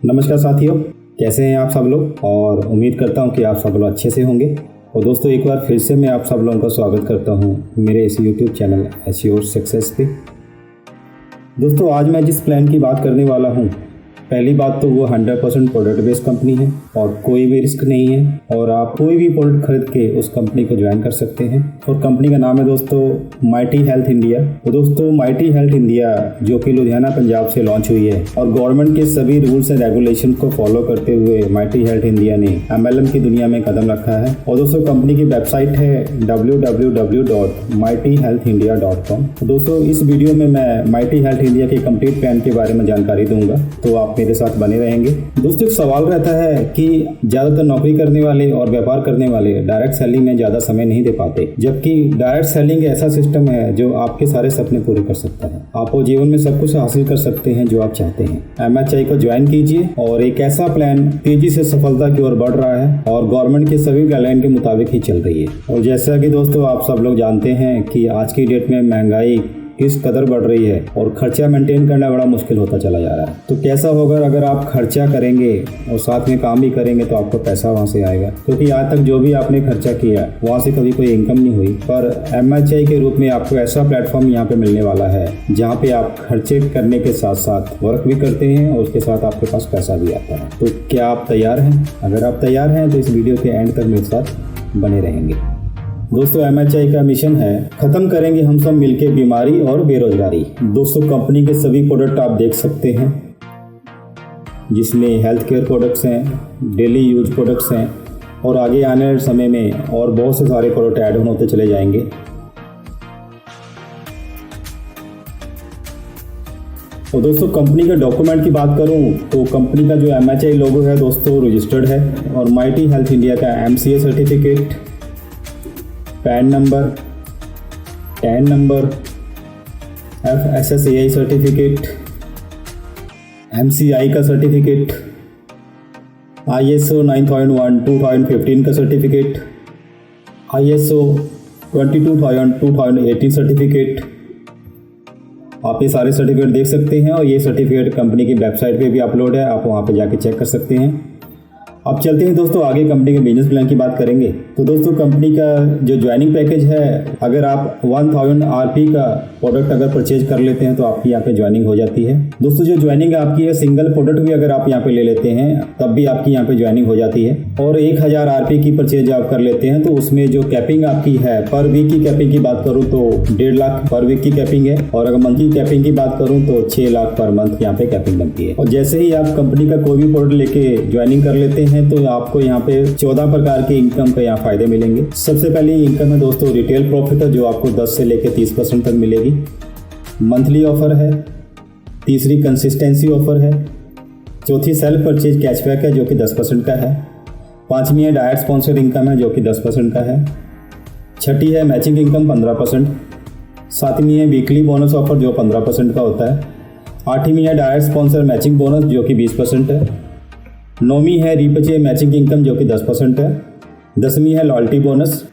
नमस्कार साथियों, कैसे हैं आप सब लोग। और उम्मीद करता हूं कि आप सब लोग अच्छे से होंगे। और दोस्तों, एक बार फिर से मैं आप सब लोगों का स्वागत करता हूं मेरे इस यूट्यूब चैनल एसईओ सक्सेस पे। दोस्तों, आज मैं जिस प्लान की बात करने वाला हूं, पहली बात तो वो 100% प्रोडक्ट बेस्ड कंपनी है और कोई भी रिस्क नहीं है और आप कोई भी प्रोडक्ट खरीद के उस कंपनी को ज्वाइन कर सकते हैं। और कंपनी का नाम है दोस्तों माइटी हेल्थ इंडिया। तो दोस्तों, माइटी हेल्थ इंडिया जो कि लुधियाना पंजाब से लॉन्च हुई है और गवर्नमेंट के सभी रूल्स एंड रेगुलेशन को फॉलो करते हुए माइटी हेल्थ इंडिया ने MLM की दुनिया में कदम रखा है। और दोस्तों, कंपनी की वेबसाइट है www.mightyhealthindia.com। तो दोस्तों, इस वीडियो में मैं माइटी हेल्थ इंडिया के कंप्लीट प्लान के बारे में जानकारी दूंगा, तो आप मेरे साथ बने रहेंगे। दोस्तों, एक सवाल रहता है कि ज्यादातर नौकरी करने वाले और व्यापार करने वाले डायरेक्ट सेलिंग में ज्यादा समय नहीं दे पाते, जबकि डायरेक्ट सेलिंग ऐसा सिस्टम है जो आपके सारे सपने पूरे कर सकता है। आप वो जीवन में सब कुछ हासिल कर सकते हैं जो आप चाहते हैं। MHI को ज्वाइन कीजिए और एक ऐसा प्लान तेजी से सफलता की ओर बढ़ रहा है और गवर्नमेंट के सभी गाइडलाइन के मुताबिक ही चल रही है। और जैसा कि दोस्तों आप सब लोग जानते हैं कि आज की डेट में महंगाई किस कदर बढ़ रही है और खर्चा मेंटेन करना बड़ा मुश्किल होता चला जा रहा है। तो कैसा होगा अगर आप खर्चा करेंगे और साथ में काम भी करेंगे तो आपको पैसा वहां से आएगा, क्योंकि आज तक जो भी आपने खर्चा किया वहां से कभी कोई इनकम नहीं हुई। पर MHI के रूप में आपको ऐसा प्लेटफॉर्म यहाँ पे मिलने वाला है जहाँ पे आप खर्चे करने के साथ साथ वर्क भी करते हैं और उसके साथ आपके पास पैसा भी आता है। तो क्या आप तैयार हैं? अगर आप तैयार हैं तो इस वीडियो के एंड तक मेरे साथ बने रहेंगे। दोस्तों, MHI का मिशन है खत्म करेंगे हम सब मिलके बीमारी और बेरोजगारी। दोस्तों, कंपनी के सभी प्रोडक्ट आप देख सकते हैं, जिसमें हेल्थ केयर प्रोडक्ट्स हैं, डेली यूज प्रोडक्ट्स हैं और आगे आने वाले समय में और बहुत से सारे प्रोडक्ट ऐड ऑन होते चले जाएंगे। और दोस्तों, कंपनी का डॉक्यूमेंट की बात करूं तो कंपनी का जो MHI लोगो है दोस्तों रजिस्टर्ड है और माइटी हेल्थ इंडिया का MCA certificate, pan number, tan number, FSSAI certificate, MCI का सर्टिफिकेट, ISO 9001 2015 का सर्टिफिकेट, ISO 22000 2018 सर्टिफिकेट। आप ये सारे सर्टिफिकेट देख सकते हैं और ये सर्टिफिकेट कंपनी की वेबसाइट पे भी अपलोड है, आप वहाँ पे जाके चेक कर सकते हैं। अब चलते हैं दोस्तों आगे, कंपनी के बिजनेस प्लान की बात करेंगे। तो दोस्तों, कंपनी का जो ज्वाइनिंग पैकेज है, अगर आप 1000 RP का प्रोडक्ट अगर परचेज कर लेते हैं तो आपकी यहाँ पे ज्वाइनिंग हो जाती है। दोस्तों, जो ज्वाइनिंग आपकी है, सिंगल प्रोडक्ट भी अगर आप यहाँ पे ले लेते हैं तब भी आपकी यहाँ पे ज्वाइनिंग हो जाती है। और 1000 RP की परचेज आप कर लेते हैं तो उसमें जो कैपिंग आपकी है, पर वीक की कैपिंग की बात करूँ तो 1.5 लाख पर वीक की कैपिंग है और अगर मंथली कैपिंग की बात करूँ तो 6 लाख पर मंथ यहाँ पे कैपिंग बनती है। और जैसे ही आप कंपनी का कोई भी प्रोडक्ट लेके ज्वाइनिंग कर लेते हैं तो आपको यहाँ पे 14 प्रकार की इनकम के यहाँ फायदे मिलेंगे। सबसे पहले इनकम है दोस्तों रिटेल प्रॉफिट है, जो आपको 10 से लेकर 30% तक मिलेगी। मंथली ऑफर है, तीसरी कंसिस्टेंसी ऑफर है, चौथी सेल्फ परचेज कैशबैक है जो कि 10% का है, पांचवी है डायरेक्ट स्पॉन्सर इनकम है जो कि 10% का है, छठी है मैचिंग इनकम 15%, सातवीं है वीकली बोनस ऑफर जो 15% का होता है, आठवीं है डायरेक्ट स्पॉन्सर मैचिंग बोनस जो कि 20% है, नौवीं है रीपर्चेज मैचिंग इनकम जो कि 10% है, 10वीं है लॉयल्टी बोनस,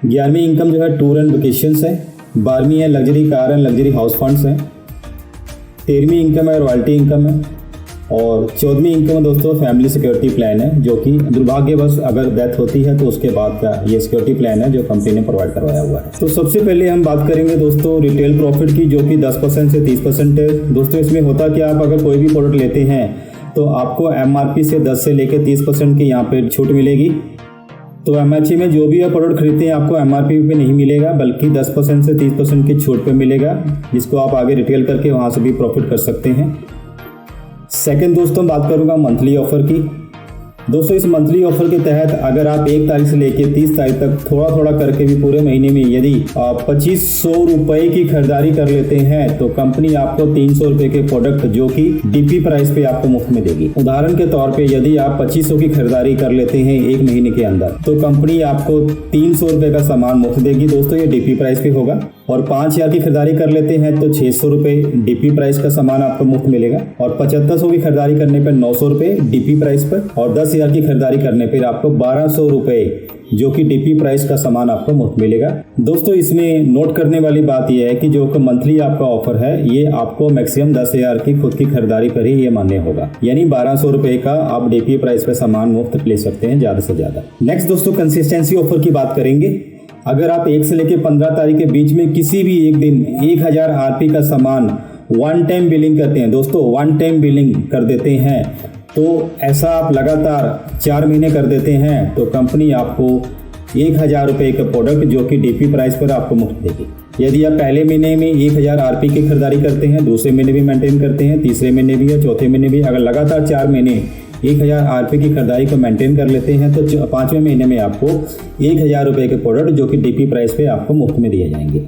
11वीं इनकम जो है टूर एंड वेकेशंस है, 12वीं है luxury car and luxury house funds हैं, 13वीं इनकम है रॉयल्टी इनकम है और 14वीं इनकम है दोस्तों फैमिली सिक्योरिटी प्लान है, जो कि दुर्भाग्यवश अगर डेथ होती है तो उसके बाद का ये सिक्योरिटी प्लान है जो कंपनी ने प्रोवाइड करवाया हुआ है। तो सबसे पहले हम बात करेंगे दोस्तों रिटेल प्रॉफिट की, जो कि 10% से 30% है। दोस्तों, इसमें होता कि आप अगर कोई भी प्रोडक्ट लेते हैं तो आपको MRP से 10 से लेकर 30% की यहाँ पे छूट मिलेगी। तो MHI में जो भी आप प्रोडक्ट खरीदते हैं आपको MRP पे नहीं मिलेगा, बल्कि 10% से 30% की छूट पे मिलेगा, जिसको आप आगे रिटेल करके वहाँ से भी प्रॉफिट कर सकते हैं। सेकंड दोस्तों, बात करूँगा मंथली ऑफर की। दोस्तों, इस मंथली ऑफर के तहत अगर आप 1 तारीख से लेकर 30 तारीख तक थोड़ा थोड़ा करके भी पूरे महीने में यदि आप 2500 रुपए की खरीदारी कर लेते हैं तो कंपनी आपको 300 रुपए के प्रोडक्ट जो कि DP प्राइस पे आपको मुफ्त में देगी। उदाहरण के तौर पे यदि आप 2500 की खरीदारी कर लेते हैं 1 महीने के अंदर तो कंपनी आपको 300 रुपए का सामान मुफ्त देगी। दोस्तों, ये DP प्राइस पे होगा। और 5000 की खरीदारी कर लेते हैं तो 600 रुपए DP प्राइस का सामान आपको मुफ्त मिलेगा और 7500 की खरीदारी करने पर 900 रुपए DP प्राइस पर और 10,000 की खरीदारी करने पर आपको 1200 रुपए जो कि डीपी प्राइस का सामान आपको मुफ्त मिलेगा। दोस्तों इसमें नोट करने वाली बात यह है कि जो मंथली आपका ऑफर है ये आपको मैक्सिमम 10,000 की खुद की खरीदारी पर ही ये मान्य होगा, यानी 1200 रुपए का आप डीपी प्राइस पे सामान मुफ्त ले सकते हैं ज़्यादा से ज़्यादा। नेक्स्ट दोस्तों कंसिस्टेंसी ऑफर की बात करेंगे। अगर आप 1 से लेकर 15 तारीख के बीच में किसी भी एक दिन 1000 आरपी का सामान वन टाइम बिलिंग करते हैं, दोस्तों वन टाइम बिलिंग कर देते हैं, तो ऐसा आप लगातार 4 महीने कर देते हैं तो कंपनी आपको 1000 रुपये का प्रोडक्ट जो कि डीपी प्राइस पर आपको मुफ्त देगी। यदि आप पहले महीने में 1000 आरपी की खरीदारी करते हैं, दूसरे महीने भी मेंटेन करते हैं, तीसरे महीने भी या चौथे महीने भी, अगर लगातार 4 महीने 1000 आरपी की खरीदारी को मेंटेन कर लेते हैं तो 5वें महीने में आपको 1000 रुपये के प्रोडक्ट जो कि डीपी प्राइस पे आपको मुफ्त में दिए जाएंगे।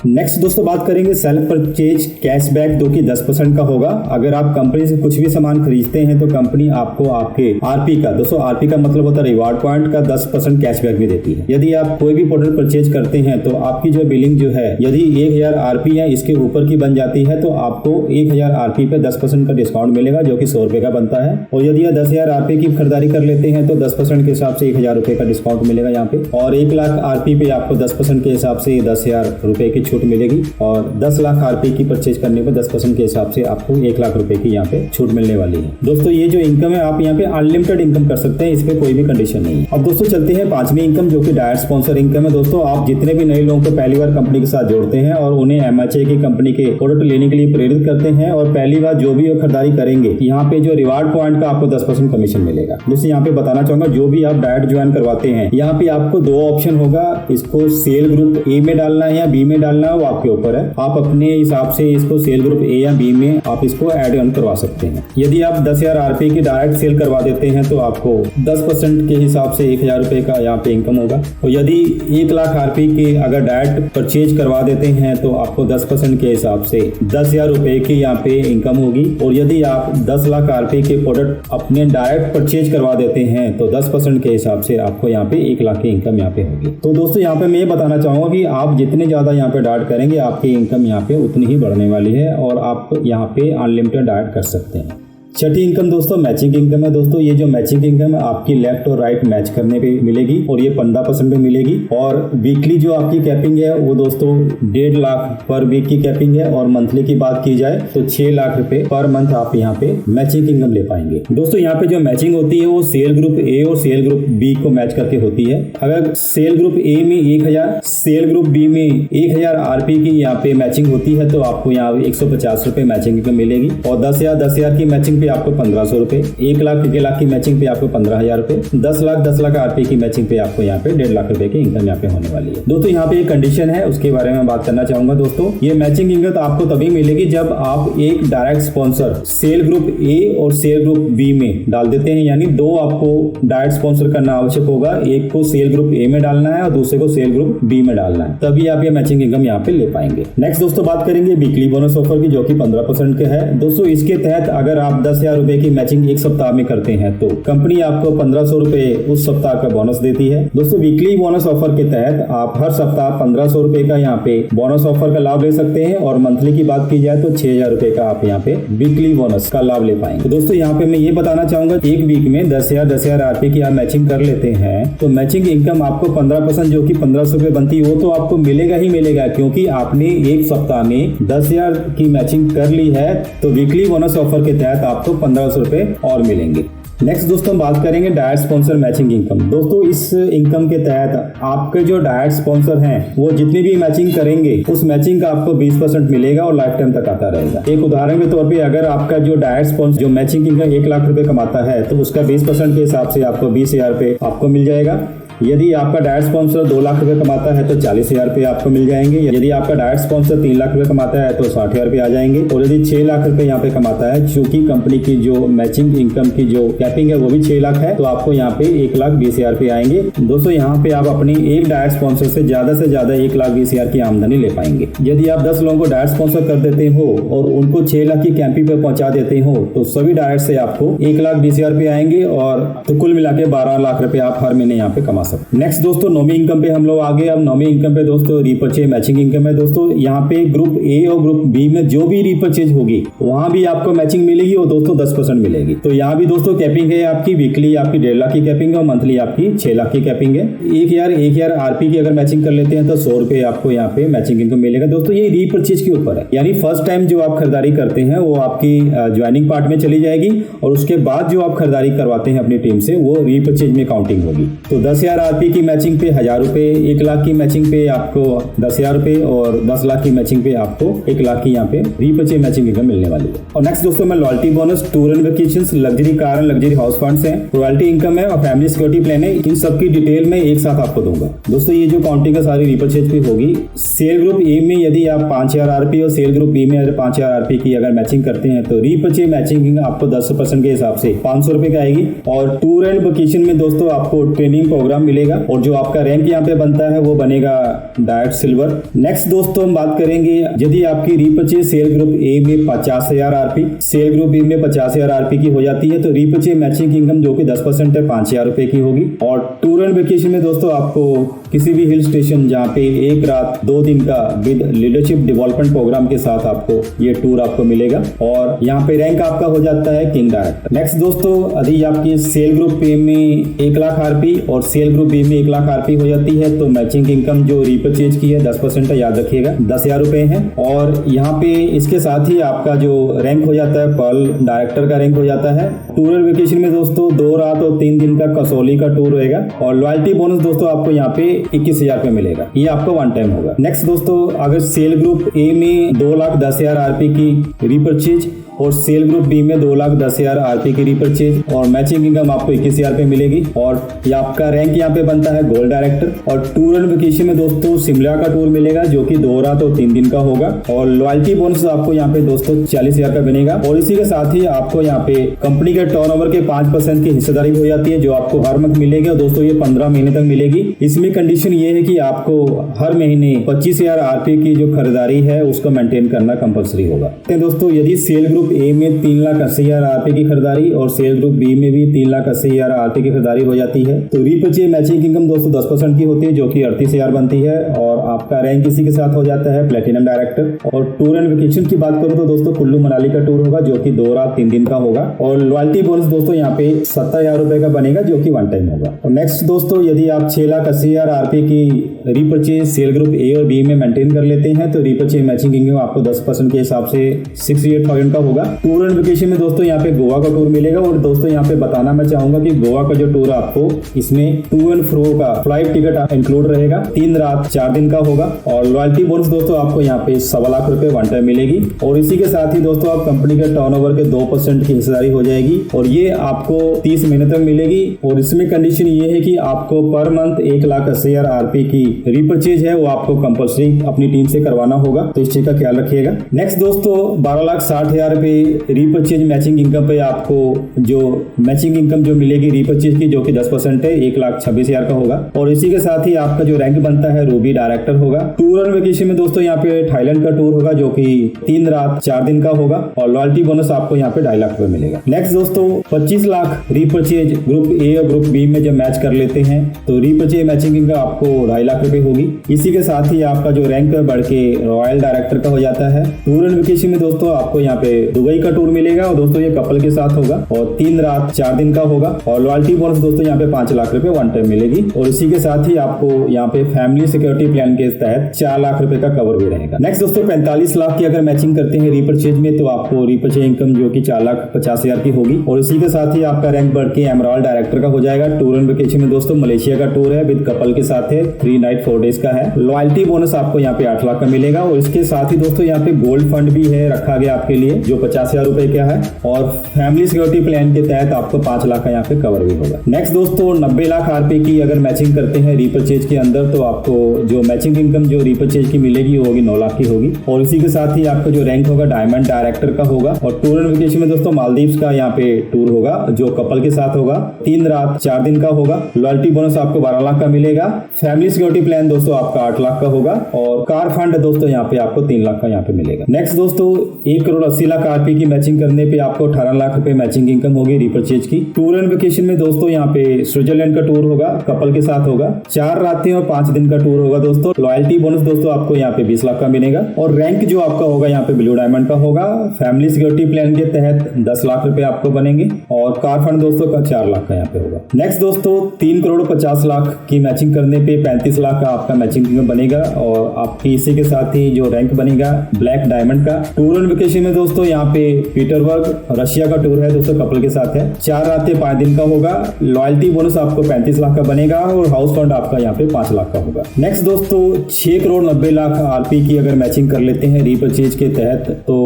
नेक्स्ट दोस्तों बात करेंगे सेल्फ परचेज कैशबैक जो कि 10% का होगा। अगर आप कंपनी से कुछ भी सामान खरीदते हैं तो कंपनी आपको आपके आरपी का, दोस्तों आरपी का मतलब होता है रिवार्ड पॉइंट का 10% कैशबैक भी देती है। यदि आप कोई भी प्रोडक्ट परचेज करते हैं तो आपकी जो बिलिंग जो है यदि 1000 आरपी या इसके ऊपर की बन जाती है तो आपको 1000 आरपी पे 10% का डिस्काउंट मिलेगा जो कि 100 रुपए का बनता है। और यदि आप 10,000 आरपी की खरीदारी कर लेते हैं तो 10% के हिसाब से 1000 रुपए का डिस्काउंट मिलेगा यहाँ पे, और 1 लाख आरपी पे आपको 10% के हिसाब से 10,000 रुपए की छूट मिलेगी, और 10 लाख आरपी की परचेज करने पर 10% के हिसाब से आपको 1 लाख रुपए की यहाँ पे छूट मिलने वाली है। दोस्तों ये जो इनकम है आप यहाँ पे अनलिमिटेड इनकम कर सकते हैं, इस पे कोई भी कंडीशन नहीं है। अब दोस्तों चलते हैं 5वीं इनकम जो कि डायरेक्ट स्पॉन्सर इनकम है। दोस्तों आप जितने भी नए लोगों को पहली बार कंपनी के साथ जोड़ते हैं और उन्हें एमएचए की कंपनी के प्रोडक्ट लेने के लिए प्रेरित करते हैं और पहली बार जो भी खरीदारी करेंगे यहाँ पे जो रिवार्ड पॉइंट का आपको 10% कमीशन मिलेगा। दोस्तों यहाँ पे बताना चाहूंगा जो भी आप डायरेक्ट ज्वाइन करवाते हैं यहाँ पे आपको 2 ऑप्शन होगा, इसको सेल ग्रुप ए में डालना है या बी में डालना है वो आपके ऊपर है। आप अपने हिसाब से इसको सेल ग्रुप ए या बी में आप इसको ऐड ऑन करवा सकते हैं। यदि आप 10,000 आरपी की डायरेक्ट सेल करवा देते हैं तो आपको 10% के हिसाब से 1000 रुपए का यहाँ पे इनकम होगा, और यदि 1 लाख आरपी के अगर डायरेक्ट परचेज करवा देते हैं तो आपको 10% के हिसाब से 10,000 रुपए की यहाँ पे इनकम होगी। और यदि आप 10 लाख आरपी के प्रोडक्ट अपने डायरेक्ट परचेज करवा देते हैं तो 10% के हिसाब से आपको यहाँ पे 1 लाख की इनकम यहाँ पे होगी। तो दोस्तों यहाँ पे मैं ये बताना चाहूंगा कि आप जितने ज्यादा यहाँ पे डायरेक्ट करेंगे आपकी इनकम यहाँ पे उतनी ही बढ़ने वाली है और आप यहाँ पे अनलिमिटेड डायरेक्ट कर सकते हैं। छठी इनकम दोस्तों मैचिंग इनकम है। दोस्तों ये जो मैचिंग इनकम है आपकी लेफ्ट और राइट मैच करने पे मिलेगी और ये 15% पे मिलेगी। और वीकली जो आपकी कैपिंग है वो दोस्तों 1.5 लाख पर वीक की कैपिंग है, और मंथली की बात की जाए तो 6 लाख रुपए पर मंथ आप यहाँ पे मैचिंग इनकम ले पाएंगे। दोस्तों यहाँ पे जो मैचिंग होती है वो सेल ग्रुप ए और सेल ग्रुप बी को मैच करके होती है। अगर सेल ग्रुप ए में 1000, सेल ग्रुप बी में 1000 आरपी की यहाँ पे मैचिंग होती है तो आपको यहाँ 150 रुपए मैचिंग इनकम मिलेगी, और 10,000 की मैचिंग आपको 1500 रुपए, 1 लाख 1 लाख की मैचिंग पे आपको 15,000 रुपए, 10 लाख आरपी की मैचिंग पे आपको यहाँ पे 1.5 लाख रुपए की इनकम यहाँ पे होने वाली है। दोस्तों यहाँ पे एक कंडीशन है उसके बारे में बात करना चाहूंगा। दोस्तों ये मैचिंग इनकम तो आपको तभी मिलेगी जब आप एक direct sponsor cell group A और सेल ग्रुप बी में डाल देते हैं, यानी 2 आपको डायरेक्ट स्पॉन्सर करना आवश्यक होगा, एक को सेल ग्रुप ए में डालना है और दूसरे को सेल ग्रुप बी में डालना है, तभी आप ये मैचिंग इनकम यहाँ पे ले पाएंगे। नेक्स्ट दोस्तों बात करेंगे वीकली बोनस ऑफर की जो कि 15% के है। दोस्तों इसके तहत अगर आप 10,000 रुपए की मैचिंग एक सप्ताह में करते हैं तो कंपनी आपको 1500 रुपए उस सप्ताह का बोनस देती है। दोस्तों वीकली बोनस ऑफर के तहत आप हर सप्ताह 1500 रुपए का यहाँ पे बोनस ऑफर का लाभ ले सकते हैं, और मंथली की बात की जाए तो 6000 रुपए का आप यहाँ पे वीकली बोनस का लाभ ले पाएंगे। दोस्तों यहाँ पे मैं ये बताना चाहूंगा एक वीक में 10,000 आरपी की आप मैचिंग कर लेते हैं तो मैचिंग इनकम आपको 15% जो कि 1500 रुपए बनती है वो तो आपको मिलेगा ही मिलेगा, क्योंकि आपने एक सप्ताह में 10,000 की मैचिंग कर ली है तो वीकली बोनस ऑफर के तहत आपको 1500 रुपए और मिलेंगे। नेक्स्ट दोस्तों बात करेंगे डायरेक्ट स्पॉन्सर मैचिंग इनकम। दोस्तों इस इनकम के तहत आपके जो डायरेक्ट स्पॉन्सर हैं वो जितनी भी मैचिंग करेंगे उस मैचिंग का आपको 20% मिलेगा और लाइफ टाइम तक आता रहेगा। एक उदाहरण के तौर पे अगर आपका जो डायरेक्ट स्पॉन्सर जो मैचिंग इनकम 1 लाख रुपए कमाता है तो उसका 20% के हिसाब से आपको 20,000 रुपए आपको मिल जाएगा। यदि आपका डायरेक्ट स्पॉन्सर 2 लाख रुपए कमाता है तो 40,000 रुपए आपको मिल जाएंगे। यदि आपका डायरेक्ट स्पॉन्सर 3 लाख रुपए कमाता है तो 60,000 रुपए आ जाएंगे। और यदि 6 लाख रुपए यहाँ पे कमाता है, चूंकि कंपनी की जो मैचिंग इनकम की जो कैपिंग है वो भी 6 लाख है, तो आपको यहाँ पे 1,20,000 रुपए आएंगे। दोस्तों यहाँ पे आप अपनी एक डायरेक्ट स्पॉन्सर से ज्यादा 1,20,000 की आमदनी ले पाएंगे। यदि आप 10 लोगों को डायरेक्ट स्पॉन्सर कर देते हो और उनको 6 लाख की कैंपिंग पे पहुंचा देते हो तो सभी डायरेक्ट से आपको 1,20,000 रुपए आएंगे, और तो कुल मिला के 12 लाख रुपए आप हर महीने यहाँ पे कमा सकते। नेक्स्ट दोस्तों नॉमी इनकम पे हम लोग आगे। अब नॉमी इनकम पे दोस्तों रीपर्चेज मैचिंग इनकम है दोस्तों। यहाँ पे ग्रुप ए और ग्रुप बी में जो भी रीपर्चेज होगी वहां भी आपको मैचिंग मिलेगी और दोस्तों 10% मिलेगी। तो यहाँ भी दोस्तों कैपिंग है आपकी, वीकली आपकी 1.5 लाख की कैपिंग है और मंथली आपकी 6 लाख की कैपिंग है। 1,000 आरपी की अगर मैचिंग कर लेते हैं तो 100 रुपए आपको यहाँ पे मैचिंग इनकम मिलेगा दोस्तों। ये रीपर्चेज के ऊपर है, यानी फर्स्ट टाइम जो आप खरीदारी करते हैं वो आपकी ज्वाइनिंग पार्ट में चली जाएगी और उसके बाद जो आप खरीदारी करवाते हैं अपनी टीम से वो रीपर्चेज में काउंटिंग होगी। तो 10,000 आरपी की मैचिंग पे 1,000 रुपए, 1 लाख की मैचिंग पे आपको 10,000 रुपए और 10 लाख की मैचिंग पे आपको 1 लाख की यहाँ पे रीपर्चेज मैचिंग इनकम मिलने वाली है। और नेक्स्ट दोस्तों मैं loyalty bonus, tour and vacations, luxury car and luxury house funds हैं, रॉयल्टी इनकम है और फैमिली सिक्योरिटी प्लान है। इन सबकी डिटेल में एक साथ आपको दूंगा दोस्तों। ये जो काउंटिंग है सारी रीपर्चेज पे होगी। सेल ग्रुप ए में यदि आप 5,000 आरपी और सेल ग्रुप बी में अगर 5,000 आरपी की अगर मैचिंग करते हैं तो रीपर्चेज मैचिंग आपको 10% के हिसाब से 500 रुपए का आएगी। और टूर एंड वेकेशन में दोस्तों आपको ट्रेनिंग प्रोग्राम मिलेगा और जो आपका रैंक यहाँ पे बनता है वो बनेगा डायरेक्ट सिल्वर। नेक्स्ट दोस्तों हम बात करेंगे यदि आपकी रीपर्चेज सेल ग्रुप ए में 50,000 आरपी, सेल ग्रुप बी में 50,000 आरपी की हो जाती है तो रीपर्चेज मैचिंग इनकम जो कि 10% है 5,000 रुपए की होगी। और टूर एंड वेकेशन में दोस्तों आपको किसी भी हिल स्टेशन जहाँ पे 1 रात 2 दिन का विद लीडरशिप डेवलपमेंट प्रोग्राम के साथ आपको ये टूर आपको मिलेगा और यहाँ पे रैंक आपका हो जाता है किंग डायरेक्टर। नेक्स्ट दोस्तों यदि आपकी सेल ग्रुप ए में 1 लाख आरपी और सेल ग्रुप बी में 1 लाख आरपी हो जाती है तो मैचिंग इनकम जो रीपर्चेज की है 10% है, याद रखिएगा 10,000 रुपए है। और यहाँ पे इसके साथ ही आपका जो रैंक हो जाता है पर्ल डायरेक्टर का रैंक हो जाता है। टूर एंड वेकेशन में दोस्तों 2 रात और 3 दिन का कसौली का टूर रहेगा और लॉयल्टी बोनस दोस्तों आपको यहाँ पे 21,000 पे मिलेगा, ये आपको वन टाइम होगा। नेक्स्ट दोस्तों अगर सेल ग्रुप ए में 2,10,000 आरपी की रीपर्चेज और सेल ग्रुप बी में 2,10,000 आरपी की रीपर्चेज और मैचिंग इनकम आपको 21,000 पे मिलेगी और ये आपका रैंक यहाँ पे बनता है गोल्ड डायरेक्टर। और टूर एंड वेकेशन में दोस्तों शिमला का टूर मिलेगा जो कि 2 रात और 3 दिन का होगा और लॉयल्टी बोनस आपको यहाँ पे दोस्तों 40,000 का बनेगा। और इसी के साथ ही आपको यहाँ पे कंपनी के टर्नओवर के 5% की हिस्सेदारी हो जाती है जो आपको हर मंथ मिलेगी और दोस्तों ये 15 महीने तक मिलेगी। इसमें कंडीशन ये है कि आपको हर महीने 25,000 आरपी की जो खरीदारी है उसको मेंटेन करना कंपलसरी होगा। दोस्तों यदि सेल ग्रुप ए में 3,80,000 आरपी की खरीदारी और सेल ग्रुप बी में भी 3,80,000 आरपी की खरीदारी हो जाती है तो रीपर्चेज मैचिंग इनकम दोस्तों 10% की होती है जो कि 38,000 बनती है और आपका रैंक इसी के साथ हो जाता है प्लेटिनम डायरेक्टर। और टूर एंड वेकेशन की बात करूं तो दोस्तों कुल्लू मनाली का टूर होगा जो कि 2 रात 3 दिन का होगा और लॉयल्टी बोनस दोस्तों यहाँ पे 70,000 रुपए का बनेगा जो कि वन टाइम होगा। और नेक्स्ट दोस्तों यदि आप 6,80,000 आरपी की रीपर्चेज सेल ग्रुप ए और बी में मेंटेन कर लेते हैं तो रीपर्चेज मैचिंग इनकम आपको 10% के हिसाब से 68,000 का होगा। टूर एंड वेकेशन में दोस्तों यहाँ पे गोवा का टूर मिलेगा और दोस्तों यहाँ पे बताना मैं चाहूंगा कि गोवा का जो टूर आपको इसमें टू एंड फ्रो का फ्लाइट टिकट इंक्लूड रहेगा, 3 रात 4 दिन का होगा और लॉयल्टी बोनस दोस्तों आपको यहाँ पे 1.25 लाख रुपए वन टाइम मिलेगी। और इसी के साथ ही दोस्तों आप कंपनी के टर्नओवर के 2% की हिस्सेदारी हो जाएगी और ये आपको 30 महीने तक मिलेगी। और इसमें कंडीशन ये है कि आपको पर मंथ 1,80,000 आरपी की रीपर्चेज है वो आपको कंपल्सरी अपनी टीम से करवाना होगा, तो इस चीज का ख्याल रखिएगा। नेक्स्ट दोस्तों 12,60,000 रुपए रीपर्चेज मैचिंग इनकम पे आपको जो मैचिंग इनकम जो मिलेगी रीपर्चेज की जो कि 10% है 1,26,000 का होगा। और इसी के साथ ही आपका जो रैंक बनता है रूबी डायरेक्टर होगा। टूर एंड वेकेशन में दोस्तों यहाँ पे थाईलैंड का टूर होगा जो कि 3 रात 4 दिन का होगा और लॉयल्टी बोनस आपको यहाँ पे 2.5 लाख रुपए मिलेगा। नेक्स्ट दोस्तों 25 लाख रीपर्चेज ग्रुप ए और ग्रुप बी में जब मैच कर लेते हैं तो रीपर्चेज मैचिंग इनकम आपको 2.5 लाख रुपए होगी। इसी के साथ ही आपका जो रैंक बढ़ के रॉयल डायरेक्टर का हो जाता है। टूर एंड वेकेशन में दोस्तों आपको यहाँ पे दुबई का टूर मिलेगा और दोस्तों ये कपल के साथ होगा और 3 रात 4 दिन का होगा और लॉयल्टी बोनस दोस्तों यहाँ पे 5 लाख रुपए वन टाइम मिलेगी। और इसी के साथ ही आपको यहाँ पे फैमिली सिक्योरिटी प्लान के तहत 4 लाख रुपए का कवर भी रहेगा। नेक्स्ट दोस्तों 45 लाख की अगर मैचिंग करते हैं रीपर्चेज में तो आपको रीपर्चेज इनकम जो कि 4,50,000 की होगी और इसी के साथ ही आपका रैंक बढ़ के एमराल्ड डायरेक्टर का हो जाएगा। टूर एंड वेकेशन में दोस्तों मलेशिया का टूर है विद कपल के साथ है, 3 नाइट 4 डेज का है। लॉयल्टी बोनस आपको यहाँ पे 8 लाख का मिलेगा और इसके साथ ही दोस्तों यहाँ पे गोल्ड फंड भी है रखा गया आपके लिए जो 50,000 रुपए का है और फैमिली सिक्योरिटी प्लान के तहत आपको 5 लाख का यहाँ पे कवर भी होगा। नेक्स्ट दोस्तों 90 लाख आरपी की अगर मैचिंग करते हैं रीपर्चेज के अंदर तो आपको जो मैचिंग इनकम जो रीपर्चेज की मिलेगी वो होगी 9 लाख की होगी और इसी के साथ ही आपका जो रैंक होगा डायमंड डायरेक्टर का होगा। और टूर एंड वेकेशन में दोस्तों मालदीव्स का यहाँ पे टूर होगा जो कपल के साथ होगा, 3 रात 4 दिन का होगा। लॉयल्टी बोनस आपको 12 लाख का मिलेगा। फैमिली सिक्योरिटी प्लान दोस्तों आपका 8 लाख का होगा और कार फंड दोस्तों यहाँ पे आपको 3 लाख का यहाँ पे मिलेगा। नेक्स्ट दोस्तों 1,80,00,000 आरपी की मैचिंग करने पे आपको 18 लाख रुपए मैचिंग इनकम होगी रीपरचेज की। टूर एंड वेकेशन में दोस्तों यहाँ पे स्विट्जरलैंड का टूर होगा, कपल के साथ होगा, 4 रातें और 5 दिन का टूर होगा दोस्तों। लॉयल्टी बोनस दोस्तों आपको यहाँ पे 20 लाख का मिलेगा और रैंक जो आपका होगा यहाँ पे ब्लू डायमंड का होगा। फैमिली सिक्योरिटी प्लान के तहत 10 लाख रुपए आपको बनेंगे और कार फंड दोस्तों का 4 लाख का यहाँ पे होगा। नेक्स्ट दोस्तों 3 करोड़ 50 लाख की मैचिंग करने पे 35 लाख का आपका मैचिंग इनकम बनेगा और आपकी इसी के साथ ही जो रैंक बनेगा ब्लैक डायमंड का। टूर एंड वेकेशन में दोस्तों यहाँ पे पीटरबर्ग रशिया का टूर है दोस्तों, कपल के साथ है, 4 रातें 5 दिन का होगा। लॉयल्टी बोनस आपको 35 लाख का बनेगा और हाउस फंड आपका यहाँ पे 5 लाख का होगा। नेक्स्ट दोस्तों 6 करोड़ 90 लाख आरपी की अगर मैचिंग कर लेते हैं रीपरचेज के तहत तो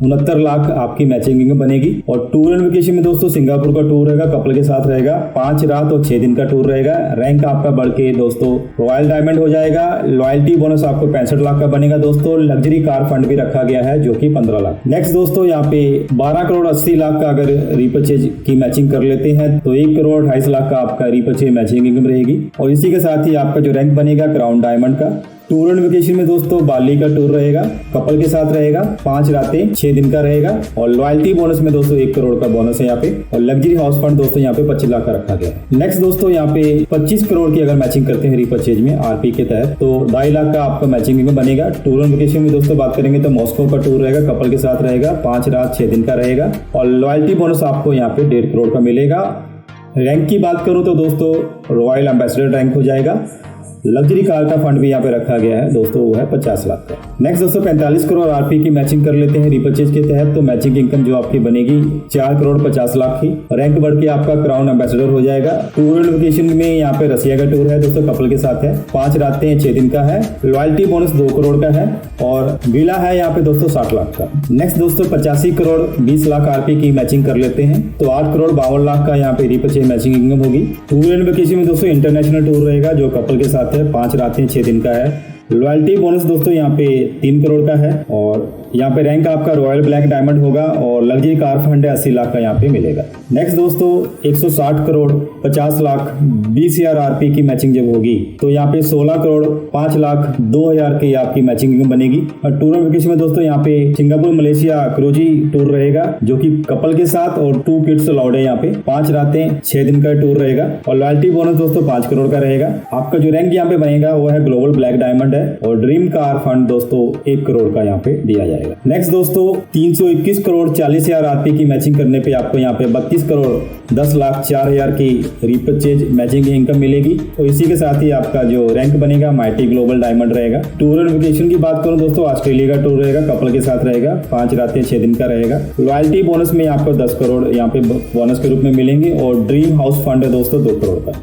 69 लाख आपकी मैचिंग इनकम बनेगी। और टूर एंड वेकेशन में दोस्तों सिंगापुर का टूर रहेगा, कपल के साथ रहेगा, 5 रात और 6 दिन का टूर रहेगा। रैंक आपका बढ़ के दोस्तों रॉयल डायमंड हो जाएगा। लॉयल्टी बोनस आपको 65 लाख का बनेगा दोस्तों। लग्जरी कार फंड भी रखा गया है जो कि 15 लाख। नेक्स्ट दोस्तों यहाँ पे 12 करोड़ 80 लाख का अगर रीपरचेज की मैचिंग कर लेते हैं तो 1 करोड़ 28 लाख का आपका रीपरचेज मैचिंग इनकम रहेगी। और इसी के साथ ही आपका जो रैंक बनेगा क्राउन डायमंड का। टूर एंड वेकेशन में दोस्तों बाली का टूर रहेगा, कपल के साथ रहेगा, 5 रातें 6 दिन का रहेगा। और लॉयल्टी बोनस में दोस्तों 1 करोड़ का बोनस है यहाँ पे। और लग्जरी हाउस फंड दोस्तों यहाँ पे 25 लाख का रखा गया है। नेक्स्ट दोस्तों यहाँ पे 25 करोड़ की अगर मैचिंग करते हैं रीपरचेज में आरपी के तहत तो 2.5 लाख का आपका मैचिंग में बनेगा। टूर एंड वेकेशन में दोस्तों बात करेंगे तो मॉस्को का टूर रहेगा, कपल के साथ रहेगा, 5 रात 6 दिन का रहेगा। और लॉयल्टी बोनस आपको यहाँ पे 1.5 करोड़ का मिलेगा। रैंक की बात करूँ तो दोस्तों रॉयल एम्बेसडर रैंक हो जाएगा। लग्जरी कार का फंड भी यहाँ पे रखा गया है दोस्तों, वो है 50 लाख का। नेक्स्ट दोस्तों 45 करोड़ आरपी की मैचिंग कर लेते हैं रीपरचेज के तहत तो मैचिंग इनकम जो आपकी बनेगी 4 करोड़ 50 लाख की। रैंक बढ़ के आपका क्राउन एम्बेसडर हो जाएगा। टूर एंड वेकेशन में यहाँ पे रसिया का टूर है दोस्तों, कपल के साथ है, 5 रातें 6 दिन का है। लॉयल्टी बोनस 2 करोड़ का है और विला है यहाँ पे दोस्तों 60 लाख का। नेक्स्ट दोस्तों 85 करोड़ 20 लाख आरपी की मैचिंग कर लेते हैं तो 8 करोड़ 52 लाख का यहाँ पे रीपरचेज मैचिंग इनकम होगी। टूर एंड वेकेशन में दोस्तों इंटरनेशनल टूर रहेगा जो कपल के साथ है, 5 रातें 6 दिन का है। लॉयल्टी बोनस दोस्तों यहाँ पे 3 करोड़ का है और यहाँ पे रैंक आपका रॉयल ब्लैक डायमंड होगा और लग्जरी कार फंड है 80 लाख का यहाँ पे मिलेगा। नेक्स्ट दोस्तों 160 करोड़ 50 लाख 20,000 आरपी की मैचिंग जब होगी तो यहाँ पे 16 करोड़ 5 लाख 2,000 की आपकी मैचिंग इनकम बनेगी। और टूर एंड वेकेशन में दोस्तों यहाँ पे सिंगापुर मलेशिया क्रूजी टूर रहेगा जो कि कपल के साथ और 2 किड्स अलाउड है यहाँ पे, 5 रातें 6 दिन का टूर रहेगा। और लॉयल्टी बोनस दोस्तों 5 करोड़ का रहेगा। आपका जो रैंक यहाँ पे बनेगा वो है ग्लोबल ब्लैक डायमंड है और ड्रीम कार फंड दोस्तों 1 करोड़ का यहाँ पे दिया जाएगा। नेक्स्ट दोस्तों 321 करोड़ 40,000 आरपी की मैचिंग करने पे आपको यहाँ पे 32 करोड़ 10 लाख 4,000 की रीपरचेज मैचिंग इनकम मिलेगी। और इसी के साथ ही आपका जो रैंक बनेगा माइटी ग्लोबल डायमंड रहेगा। टूर एंड वेकेशन की बात करूं दोस्तों ऑस्ट्रेलिया का टूर रहेगा, कपल के साथ रहेगा, 5 रातें 6 दिन का रहेगा। लॉयल्टी बोनस में आपको 10 करोड़ यहाँ पे बोनस के रूप में मिलेंगे और ड्रीम हाउस फंड है दोस्तों 2 करोड़ का।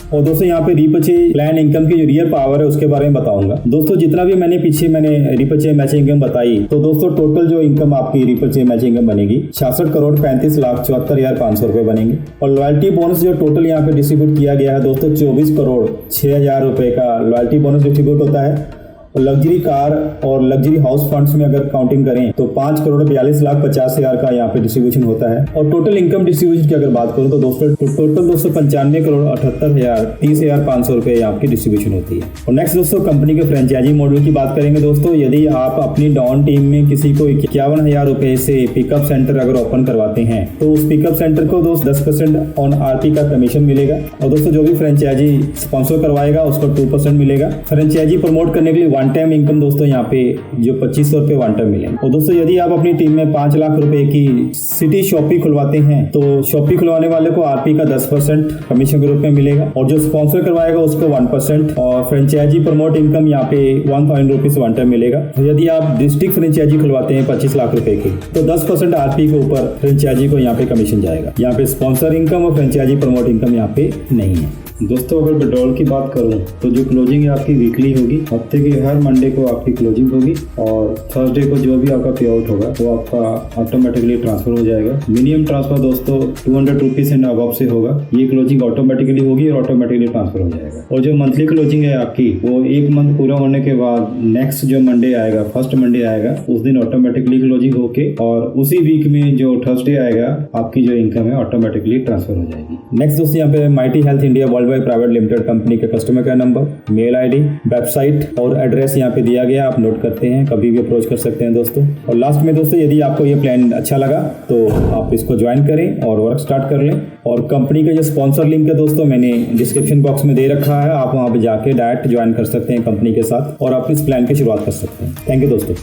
और दोस्तों यहाँ पे रीपरचेज प्लान इनकम की जो रियल पावर है उसके बारे में बताऊंगा। दोस्तों जितना भी मैंने रीपरचेज मैचिंग इनकम बताई तो दोस्तों टोटल जो इनकम आपकी रीपरचेज मैचिंग इनकम बनेगी 66 करोड़ 35 लाख 74,500 रुपए बनेंगे। और लॉयल्टी बोनस जो टोटल यहाँ पे डिस्ट्रीब्यूट किया गया है दोस्तों 24 करोड़ 6,000 रुपए का लॉयल्टी बोनस डिस्ट्रीब्यूट होता है। और लग्जरी कार और लग्जरी हाउस फंड्स में अगर काउंटिंग करें तो 5 करोड़ 42 लाख 50,000 का यहाँ पे डिस्ट्रीब्यूशन होता है। और टोटल इनकम डिस्ट्रीब्यूशन की अगर बात करूं तो दोस्तों टोटल 295 करोड़ 78,000 30,500 रुपए यहाँ की डिस्ट्रीब्यूशन होती है। और नेक्स्ट दोस्तों कंपनी के फ्रेंचाइजी मॉडल की बात करेंगे दोस्तों, यदि आप अपनी डॉन टीम में किसी को 51,000 रुपए से पिकअप सेंटर अगर ओपन करवाते हैं तो उस पिकअप सेंटर को दोस्त 10% ऑन आरपी का कमीशन मिलेगा। और दोस्तों जो भी फ्रेंचाइजी स्पॉन्सर करवाएगा उसको 2% मिलेगा। फ्रेंचाइजी प्रमोट करने के लिए वन टाइम इनकम दोस्तों यहाँ पे जो 2500 रुपए वन टाइम मिलेंगे। और दोस्तों यदि आप अपनी टीम में 5 लाख रुपए की सिटी शॉपी खुलवाते हैं तो शॉपी खुलवाने वाले को आरपी का 10% कमीशन के रूप में मिलेगा और जो स्पॉन्सर करवाएगा उसको 1%। और फ्रेंचाइजी प्रमोट इनकम यहाँ पे 1,000 रुपीज वन टाइम मिलेगा। यदि आप डिस्ट्रिक्ट फ्रेंचाइजी खुलवाते हैं 25 लाख रुपए की तो 10% आरपी के ऊपर फ्रेंचाइजी को यहाँ पे कमीशन जाएगा। यहाँ पे स्पॉन्सर इनकम और फ्रेंचाइजी प्रमोट इनकम यहाँ पे नहीं है। दोस्तों अगर विड्रॉल की बात करूं तो जो क्लोजिंग है आपकी वीकली होगी, हफ्ते की हर मंडे को आपकी क्लोजिंग होगी और थर्सडे को जो भी आपका पे आउट होगा वो आपका ऑटोमेटिकली ट्रांसफर हो जाएगा। मिनिमम ट्रांसफर दोस्तों 200 रुपीज एंड अबव से होगा। ये क्लोजिंग ऑटोमेटिकली होगी और ऑटोमेटिकली ट्रांसफर हो जाएगा। और जो मंथली क्लोजिंग है आपकी वो 1 मंथ पूरा होने के बाद नेक्स्ट जो मंडे आएगा, फर्स्ट मंडे आएगा, उस दिन ऑटोमेटिकली क्लोजिंग होके और उसी वीक में जो थर्सडे आएगा आपकी जो इनकम है ऑटोमेटिकली ट्रांसफर हो जाएगी। नेक्स्ट दोस्तों यहाँ पे mighty health India world Vidarbha private limited company के customer care number, mail ID, website और एड्रेस यहाँ पे दिया गया, आप नोट करते हैं, कभी भी अप्रोच कर सकते हैं दोस्तों। और लास्ट में दोस्तों, यदि आपको ये प्लान अच्छा लगा तो आप इसको ज्वाइन करें और वर्क स्टार्ट कर लें। और कंपनी का जो स्पॉन्सर लिंक है दोस्तों, मैंने डिस्क्रिप्शन बॉक्स में दे रखा है, आप वहाँ पे जाके डायरेक्ट ज्वाइन कर सकते हैं कंपनी के साथ और आप इस प्लान की शुरुआत कर सकते हैं। थैंक यू दोस्तों।